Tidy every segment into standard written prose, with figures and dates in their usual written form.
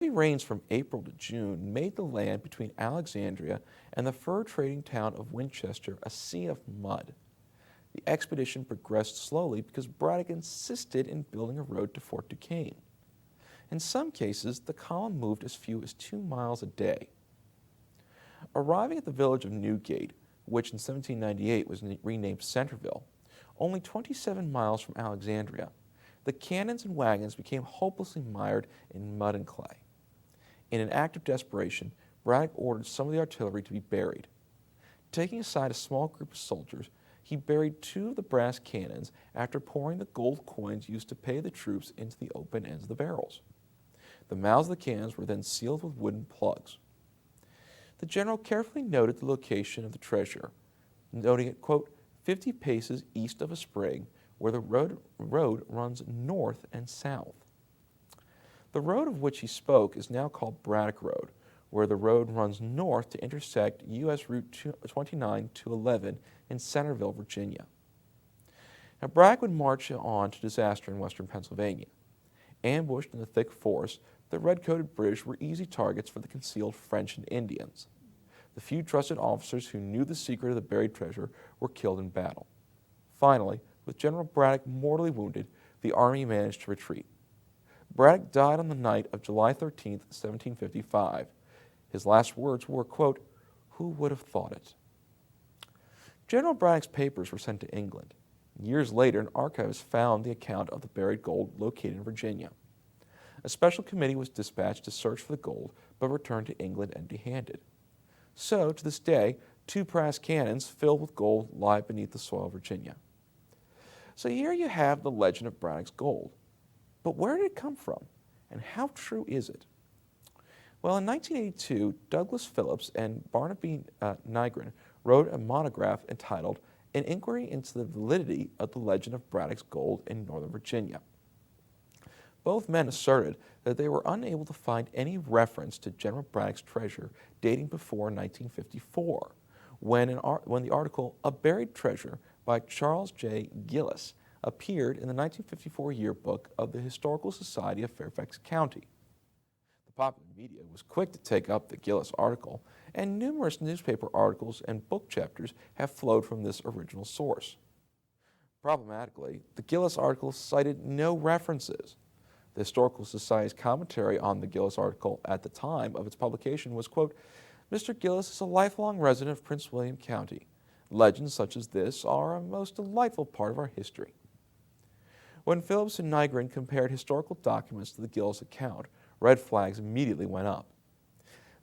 Heavy rains from April to June made the land between Alexandria and the fur trading town of Winchester a sea of mud. The expedition progressed slowly because Braddock insisted in building a road to Fort Duquesne. In some cases, the column moved as few as 2 miles a day. Arriving at the village of Newgate, which in 1798 was renamed Centerville, only 27 miles from Alexandria, the cannons and wagons became hopelessly mired in mud and clay. In an act of desperation, Braddock ordered some of the artillery to be buried. Taking aside a small group of soldiers, he buried 2 of the brass cannons after pouring the gold coins used to pay the troops into the open ends of the barrels. The mouths of the cannons were then sealed with wooden plugs. The general carefully noted the location of the treasure, noting it, quote, 50 paces east of a spring where the road runs north and south. The road of which he spoke is now called Braddock Road, where the road runs north to intersect U.S. Route 29-11 in Centerville, Virginia. Now, Braddock would march on to disaster in western Pennsylvania. Ambushed in the thick forest, the red-coated British were easy targets for the concealed French and Indians. The few trusted officers who knew the secret of the buried treasure were killed in battle. Finally, with General Braddock mortally wounded, the army managed to retreat. Braddock died on the night of July 13, 1755. His last words were, quote, "Who would have thought it?" General Braddock's papers were sent to England. Years later, an archivist found the account of the buried gold located in Virginia. A special committee was dispatched to search for the gold, but returned to England empty-handed. So, to this day, 2 brass cannons filled with gold lie beneath the soil of Virginia. So here you have the legend of Braddock's gold. But where did it come from, and how true is it? Well, in 1982, Douglas Phillips and Barnaby Nygren wrote a monograph entitled An Inquiry into the Validity of the Legend of Braddock's Gold in Northern Virginia. Both men asserted that they were unable to find any reference to General Braddock's treasure dating before 1954, when the article A Buried Treasure by Charles J. Gillis appeared in the 1954 yearbook of the Historical Society of Fairfax County. The popular media was quick to take up the Gillis article, and numerous newspaper articles and book chapters have flowed from this original source. Problematically, the Gillis article cited no references. The Historical Society's commentary on the Gillis article at the time of its publication was, quote, "Mr. Gillis is a lifelong resident of Prince William County. Legends such as this are a most delightful part of our history." When Phillips and Nygren compared historical documents to the Gillis account, red flags immediately went up.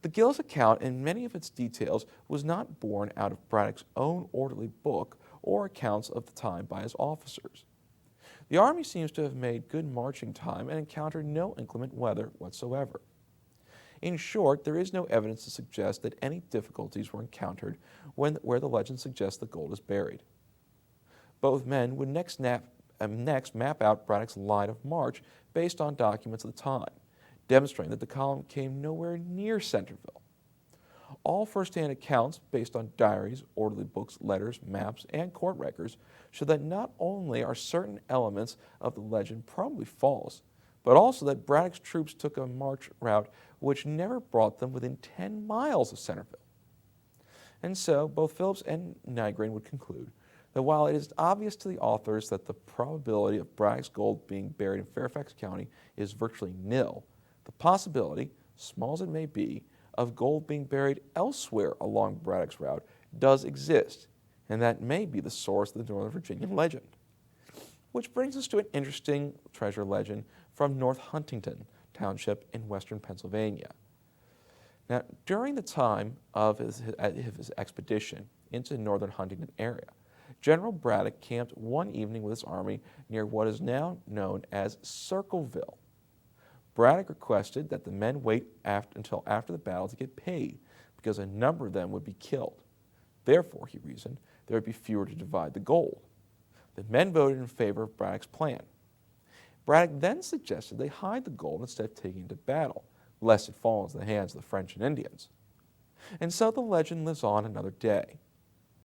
The Gillis account, in many of its details, was not born out of Braddock's own orderly book or accounts of the time by his officers. The army seems to have made good marching time and encountered no inclement weather whatsoever. In short, there is no evidence to suggest that any difficulties were encountered where the legend suggests the gold is buried. Both men would next map out Braddock's line of march based on documents of the time, demonstrating that the column came nowhere near Centerville. All first-hand accounts, based on diaries, orderly books, letters, maps, and court records, show that not only are certain elements of the legend probably false, but also that Braddock's troops took a march route which never brought them within 10 miles of Centerville. And so, both Phillips and Nygren would conclude that while it is obvious to the authors that the probability of Braddock's gold being buried in Fairfax County is virtually nil, the possibility, small as it may be, of gold being buried elsewhere along Braddock's route does exist, and that may be the source of the Northern Virginia legend. Which brings us to an interesting treasure legend from North Huntington Township in western Pennsylvania. Now, during the time of his expedition into the northern Huntington area, General Braddock camped one evening with his army near what is now known as Circleville. Braddock requested that the men wait until after the battle to get paid, because a number of them would be killed. Therefore, he reasoned, there would be fewer to divide the gold. The men voted in favor of Braddock's plan. Braddock then suggested they hide the gold instead of taking it to battle, lest it fall into the hands of the French and Indians. And so the legend lives on another day.